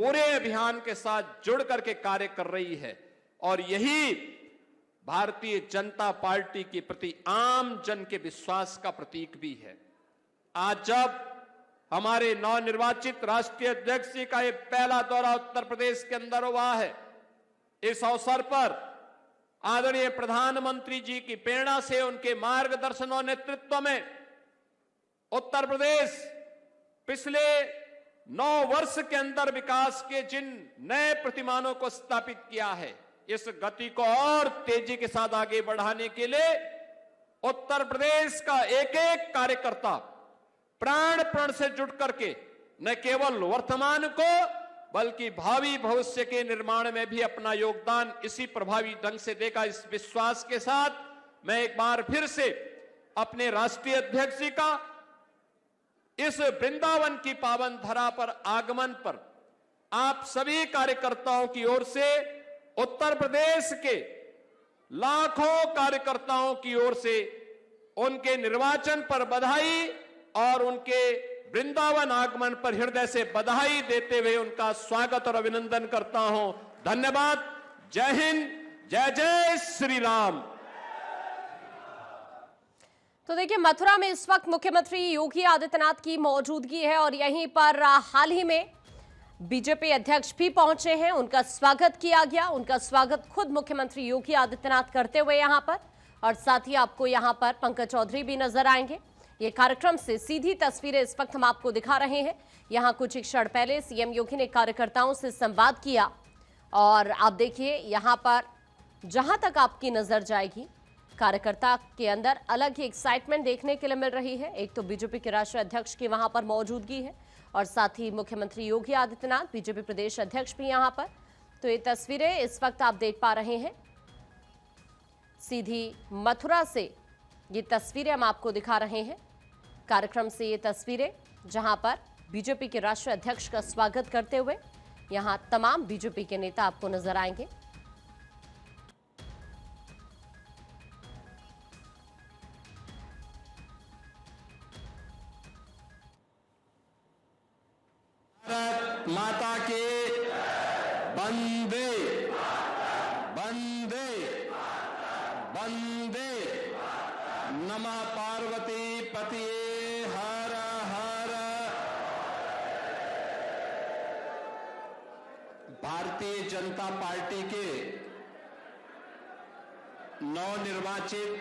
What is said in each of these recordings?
पूरे अभियान के साथ जुड़ करके कार्य कर रही है और यही भारतीय जनता पार्टी के प्रति आम जन के विश्वास का प्रतीक भी है। आज जब हमारे नवनिर्वाचित राष्ट्रीय अध्यक्ष जी का ये पहला दौरा उत्तर प्रदेश के अंदर हुआ है, इस अवसर पर आदरणीय प्रधानमंत्री जी की प्रेरणा से, उनके मार्गदर्शन और नेतृत्व में उत्तर प्रदेश पिछले 9 वर्ष के अंदर विकास के जिन नए प्रतिमानों को स्थापित किया है, इस गति को और तेजी के साथ आगे बढ़ाने के लिए उत्तर प्रदेश का एक एक कार्यकर्ता प्राण प्रण से जुट करके न केवल वर्तमान को बल्कि भावी भविष्य के निर्माण में भी अपना योगदान इसी प्रभावी ढंग से देगा। इस विश्वास के साथ मैं एक बार फिर से अपने राष्ट्रीय अध्यक्ष जी का इस वृंदावन की पावन धरा पर आगमन पर आप सभी कार्यकर्ताओं की ओर से, उत्तर प्रदेश के लाखों कार्यकर्ताओं की ओर से उनके निर्वाचन पर बधाई और उनके वृंदावन आगमन पर हृदय से बधाई देते हुए उनका स्वागत और अभिनंदन करता हूं। धन्यवाद। जय हिंद, जय जय श्री राम। तो देखिए, मथुरा में इस वक्त मुख्यमंत्री योगी आदित्यनाथ की मौजूदगी है और यहीं पर हाल ही में बीजेपी अध्यक्ष भी पहुंचे हैं, उनका स्वागत किया गया। उनका स्वागत खुद मुख्यमंत्री योगी आदित्यनाथ करते हुए यहां पर, और साथ ही आपको यहां पर पंकज चौधरी भी नजर आएंगे। ये कार्यक्रम से सीधी तस्वीरें इस वक्त हम आपको दिखा रहे हैं। यहां कुछ एक क्षण पहले सीएम योगी ने कार्यकर्ताओं से संवाद किया और आप देखिए यहां पर जहां तक आपकी नजर जाएगी, कार्यकर्ता के अंदर अलग ही एक्साइटमेंट देखने के लिए मिल रही है। एक तो बीजेपी के राष्ट्रीय अध्यक्ष की वहां पर मौजूदगी है और साथ ही मुख्यमंत्री योगी आदित्यनाथ, बीजेपी प्रदेश अध्यक्ष भी यहां पर। तो ये तस्वीरें इस वक्त आप देख पा रहे हैं, सीधी मथुरा से ये तस्वीरें हम आपको दिखा रहे हैं। कार्यक्रम से ये तस्वीरें जहां पर बीजेपी के राष्ट्रीय अध्यक्ष का स्वागत करते हुए यहां तमाम बीजेपी के नेता आपको नजर आएंगे। माता के वंदे वंदे वंदे नमः पार्वती पतिये हर हर। भारतीय जनता पार्टी के नवनिर्वाचित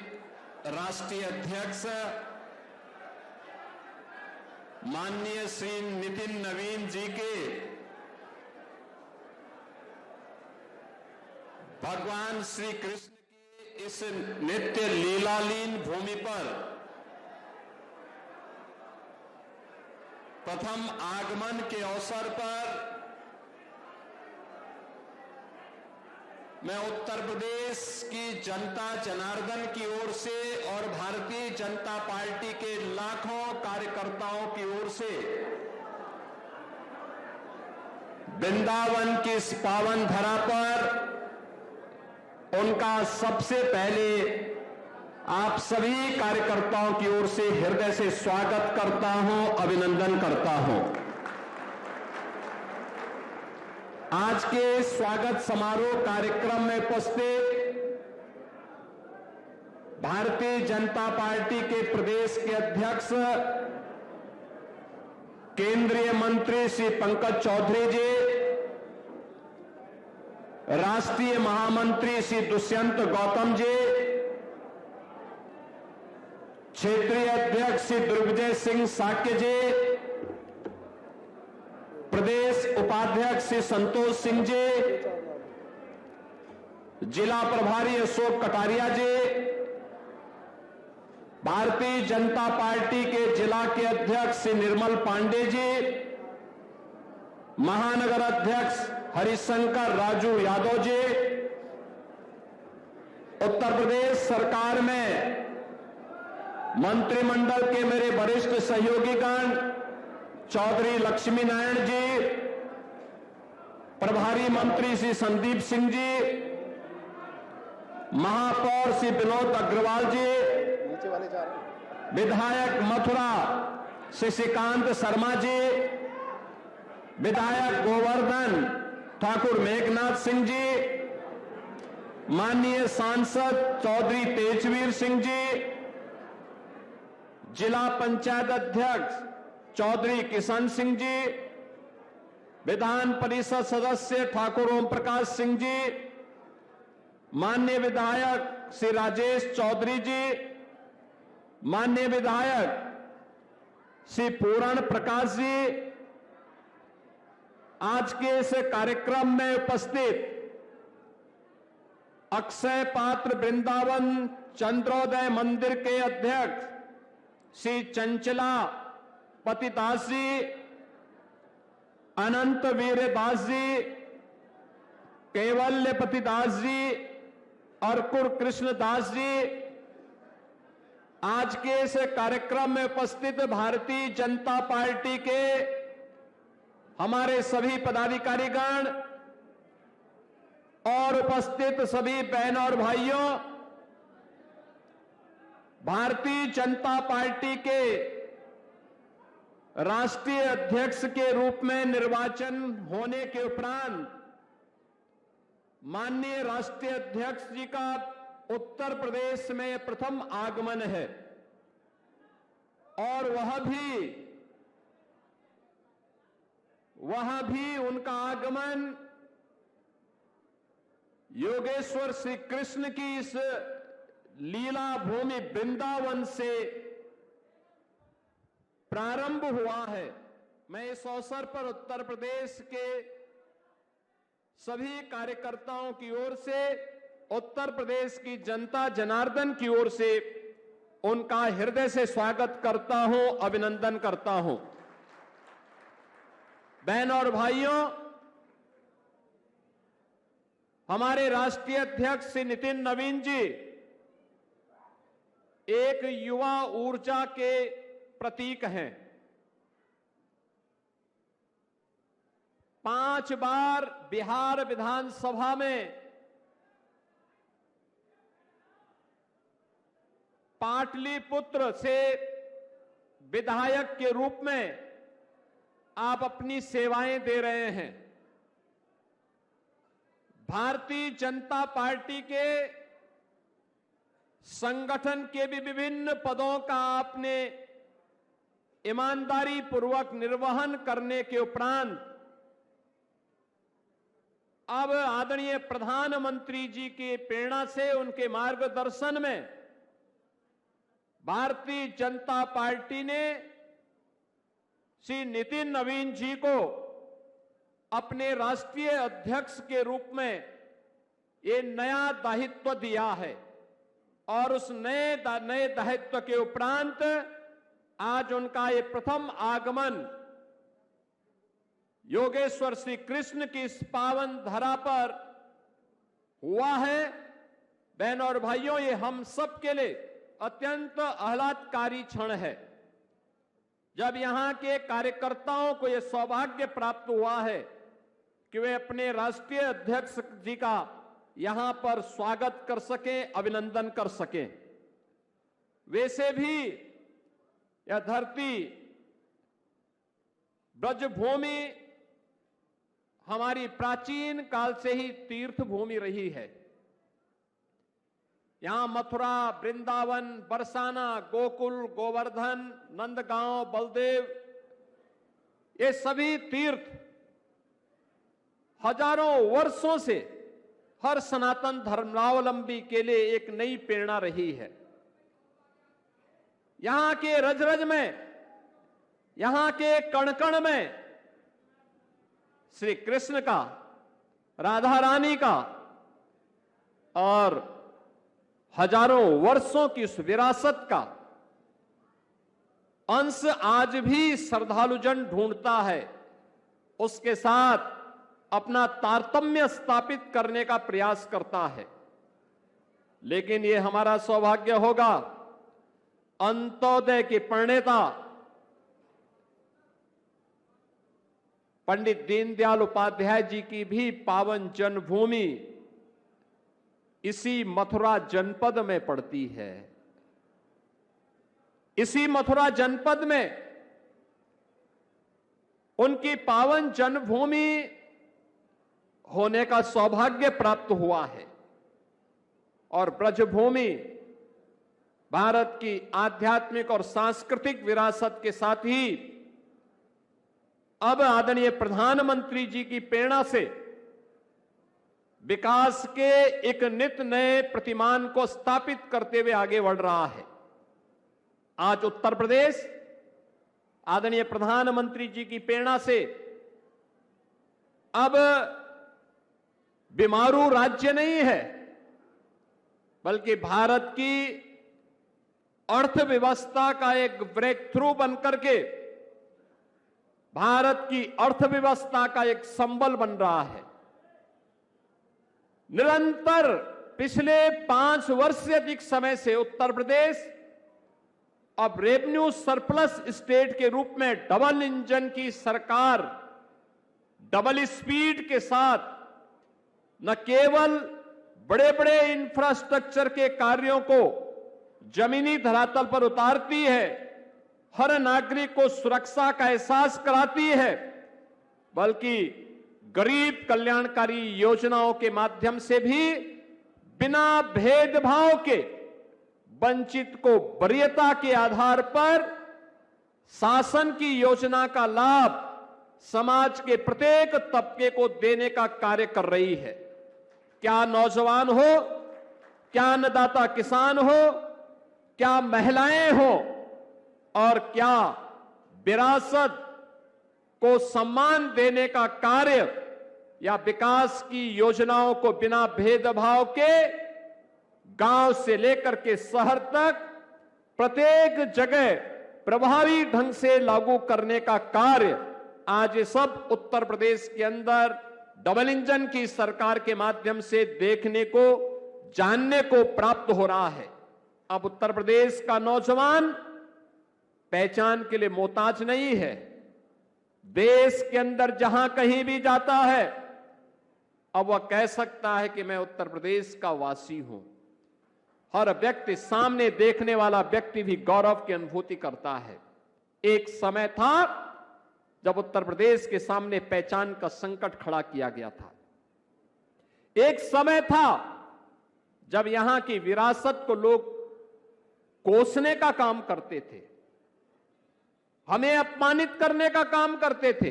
राष्ट्रीय अध्यक्ष माननीय श्री नितिन नवीन जी के भगवान श्री कृष्ण की इस नित्य लीलालीन भूमि पर प्रथम आगमन के अवसर पर मैं उत्तर प्रदेश की जनता जनार्दन की ओर से और भारतीय जनता पार्टी के लाखों कार्यकर्ताओं की ओर से वृंदावन की इस पावन धरा पर उनका सबसे पहले आप सभी कार्यकर्ताओं की ओर से हृदय से स्वागत करता हूं, अभिनंदन करता हूं। आज के स्वागत समारोह कार्यक्रम में उपस्थित भारतीय जनता पार्टी के प्रदेश के अध्यक्ष केंद्रीय मंत्री श्री पंकज चौधरी जी, राष्ट्रीय महामंत्री श्री दुष्यंत गौतम जी, क्षेत्रीय अध्यक्ष श्री दुर्विजय सिंह साक्य जी, प्रदेश उपाध्यक्ष श्री संतोष सिंह जी, जिला प्रभारी अशोक कटारिया जी, भारतीय जनता पार्टी के जिला के अध्यक्ष श्री निर्मल पांडे जी, महानगर अध्यक्ष हरिशंकर राजू यादव जी, उत्तर प्रदेश सरकार में मंत्रिमंडल के मेरे वरिष्ठ सहयोगीगण चौधरी लक्ष्मी नारायण जी, प्रभारी मंत्री श्री संदीप सिंह जी, महापौर श्री विनोद अग्रवाल जी, विधायक मथुरा श्री श्रीकांत शर्मा जी, विधायक गोवर्धन श्रीमान ठाकुर मेघनाथ सिंह जी, माननीय सांसद चौधरी तेजवीर सिंह जी, जिला पंचायत अध्यक्ष चौधरी किशन सिंह जी, विधान परिषद सदस्य ठाकुर ओम प्रकाश सिंह जी, माननीय विधायक श्री राजेश चौधरी जी, माननीय विधायक श्री पूरण प्रकाश जी, आज के इस कार्यक्रम में उपस्थित अक्षय पात्र वृंदावन चंद्रोदय मंदिर के अध्यक्ष श्री चंचला पतिदास जी, अनंत वीर दास जी, कैवल्य पतिदास जी, अर्कुर कृष्ण दास जी, आज के इस कार्यक्रम में उपस्थित भारतीय जनता पार्टी के हमारे सभी पदाधिकारीगण और उपस्थित सभी बहनों और भाइयों, भारतीय जनता पार्टी के राष्ट्रीय अध्यक्ष के रूप में निर्वाचन होने के उपरांत माननीय राष्ट्रीय अध्यक्ष जी का उत्तर प्रदेश में प्रथम आगमन है और वह भी उनका आगमन योगेश्वर श्री कृष्ण की इस लीला भूमि वृंदावन से प्रारंभ हुआ है। मैं इस अवसर पर उत्तर प्रदेश के सभी कार्यकर्ताओं की ओर से, उत्तर प्रदेश की जनता जनार्दन की ओर से उनका हृदय से स्वागत करता हूं, अभिनंदन करता हूं। बहनों और भाइयों, हमारे राष्ट्रीय अध्यक्ष श्री नितिन नवीन जी एक युवा ऊर्जा के प्रतीक हैं। 5 बार बिहार विधानसभा में पाटलिपुत्र से विधायक के रूप में आप अपनी सेवाएं दे रहे हैं। भारतीय जनता पार्टी के संगठन के भी विभिन्न पदों का आपने ईमानदारी पूर्वक निर्वहन करने के उपरांत अब आदरणीय प्रधानमंत्री जी की प्रेरणा से, उनके मार्गदर्शन में भारतीय जनता पार्टी ने श्री नितिन नवीन जी को अपने राष्ट्रीय अध्यक्ष के रूप में ये नया दायित्व दिया है और उस नए दायित्व के उपरांत आज उनका ये प्रथम आगमन योगेश्वर श्री कृष्ण की इस पावन धरा पर हुआ है। बहनों और भाइयों, ये हम सब के लिए अत्यंत आह्लादकारी क्षण है जब यहां के कार्यकर्ताओं को यह सौभाग्य प्राप्त हुआ है कि वे अपने राष्ट्रीय अध्यक्ष जी का यहां पर स्वागत कर सकें, अभिनंदन कर सकें। वैसे भी यह धरती ब्रजभूमि हमारी प्राचीन काल से ही तीर्थ भूमि रही है। यहां मथुरा, वृंदावन, बरसाना, गोकुल, गोवर्धन, नंदगांव, बलदेव, ये सभी तीर्थ हजारों वर्षों से हर सनातन धर्मावलंबी के लिए एक नई प्रेरणा रही है। यहां के रज रज में, यहां के कण कण में श्री कृष्ण का, राधा रानी का और हजारों वर्षों की उस विरासत का अंश आज भी श्रद्धालुजन ढूंढता है, उसके साथ अपना तारतम्य स्थापित करने का प्रयास करता है। लेकिन यह हमारा सौभाग्य होगा, अंत्योदय के प्रणेता पंडित दीनदयाल उपाध्याय जी की भी पावन जन्मभूमि इसी मथुरा जनपद में पड़ती है। इसी मथुरा जनपद में उनकी पावन जन्मभूमि होने का सौभाग्य प्राप्त हुआ है और ब्रजभूमि भारत की आध्यात्मिक और सांस्कृतिक विरासत के साथ ही अब आदरणीय प्रधानमंत्री जी की प्रेरणा से विकास के एक नित नए प्रतिमान को स्थापित करते हुए आगे बढ़ रहा है। आज उत्तर प्रदेश आदरणीय प्रधानमंत्री जी की प्रेरणा से अब बीमारू राज्य नहीं है, बल्कि भारत की अर्थव्यवस्था का एक ब्रेक थ्रू बनकर के भारत की अर्थव्यवस्था का एक संबल बन रहा है। निरंतर पिछले 5 वर्ष से अधिक समय से उत्तर प्रदेश अब रेवेन्यू सरप्लस स्टेट के रूप में डबल इंजन की सरकार डबल स्पीड के साथ न केवल बड़े बड़े इंफ्रास्ट्रक्चर के कार्यों को जमीनी धरातल पर उतारती है, हर नागरिक को सुरक्षा का एहसास कराती है, बल्कि गरीब कल्याणकारी योजनाओं के माध्यम से भी बिना भेदभाव के वंचित को वरीयता के आधार पर शासन की योजना का लाभ समाज के प्रत्येक तबके को देने का कार्य कर रही है। क्या नौजवान हो, क्या अन्नदाता किसान हो, क्या महिलाएं हो और क्या विरासत को सम्मान देने का कार्य या विकास की योजनाओं को बिना भेदभाव के गांव से लेकर के शहर तक प्रत्येक जगह प्रभावी ढंग से लागू करने का कार्य आज ये सब उत्तर प्रदेश के अंदर डबल इंजन की सरकार के माध्यम से देखने को, जानने को प्राप्त हो रहा है। अब उत्तर प्रदेश का नौजवान पहचान के लिए मोहताज नहीं है। देश के अंदर जहां कहीं भी जाता है अब वह कह सकता है कि मैं उत्तर प्रदेश का वासी हूं। हर व्यक्ति, सामने देखने वाला व्यक्ति भी गौरव की अनुभूति करता है। एक समय था जब उत्तर प्रदेश के सामने पहचान का संकट खड़ा किया गया था। एक समय था जब यहां की विरासत को लोग कोसने का काम करते थे, हमें अपमानित करने का काम करते थे।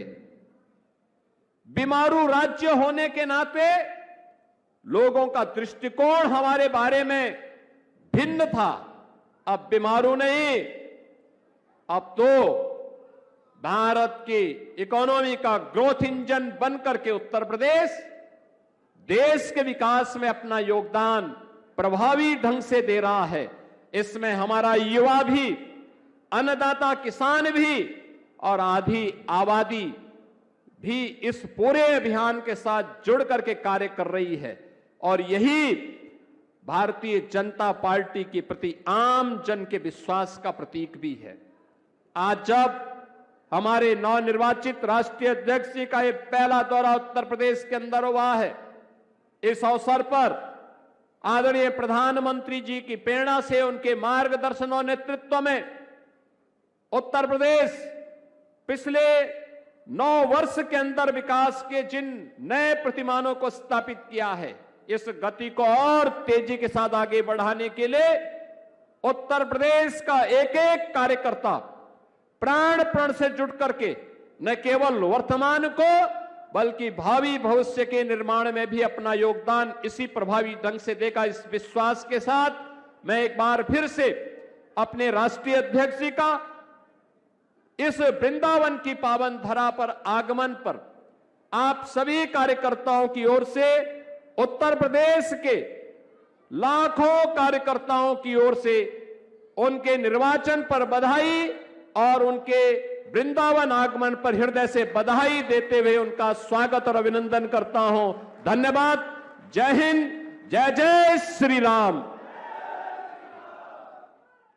बीमारू राज्य होने के नाते लोगों का दृष्टिकोण हमारे बारे में भिन्न था। अब बीमारू नहीं, अब तो भारत की इकोनॉमी का ग्रोथ इंजन बनकर के उत्तर प्रदेश देश के विकास में अपना योगदान प्रभावी ढंग से दे रहा है। इसमें हमारा युवा भी, अन्नदाता किसान भी और आधी आबादी भी इस पूरे अभियान के साथ जुड़ करके कार्य कर रही है और यही भारतीय जनता पार्टी के प्रति आम जन के विश्वास का प्रतीक भी है। आज जब हमारे नवनिर्वाचित राष्ट्रीय अध्यक्ष जी का ये पहला दौरा उत्तर प्रदेश के अंदर हुआ है, इस अवसर पर आदरणीय प्रधानमंत्री जी की प्रेरणा से, उनके मार्गदर्शन और नेतृत्व में उत्तर प्रदेश पिछले 9 वर्ष के अंदर विकास के जिन नए प्रतिमानों को स्थापित किया है, इस गति को और तेजी के साथ आगे बढ़ाने के लिए उत्तर प्रदेश का एक एक कार्यकर्ता प्राण प्रण से जुट करके न केवल वर्तमान को बल्कि भावी भविष्य के निर्माण में भी अपना योगदान इसी प्रभावी ढंग से देगा। इस विश्वास के साथ मैं एक बार फिर से अपने राष्ट्रीय अध्यक्ष जी का इस वृंदावन की पावन धरा पर आगमन पर आप सभी कार्यकर्ताओं की ओर से, उत्तर प्रदेश के लाखों कार्यकर्ताओं की ओर से उनके निर्वाचन पर बधाई और उनके वृंदावन आगमन पर हृदय से बधाई देते हुए उनका स्वागत और अभिनंदन करता हूं। धन्यवाद। जय हिंद, जय जय श्री राम।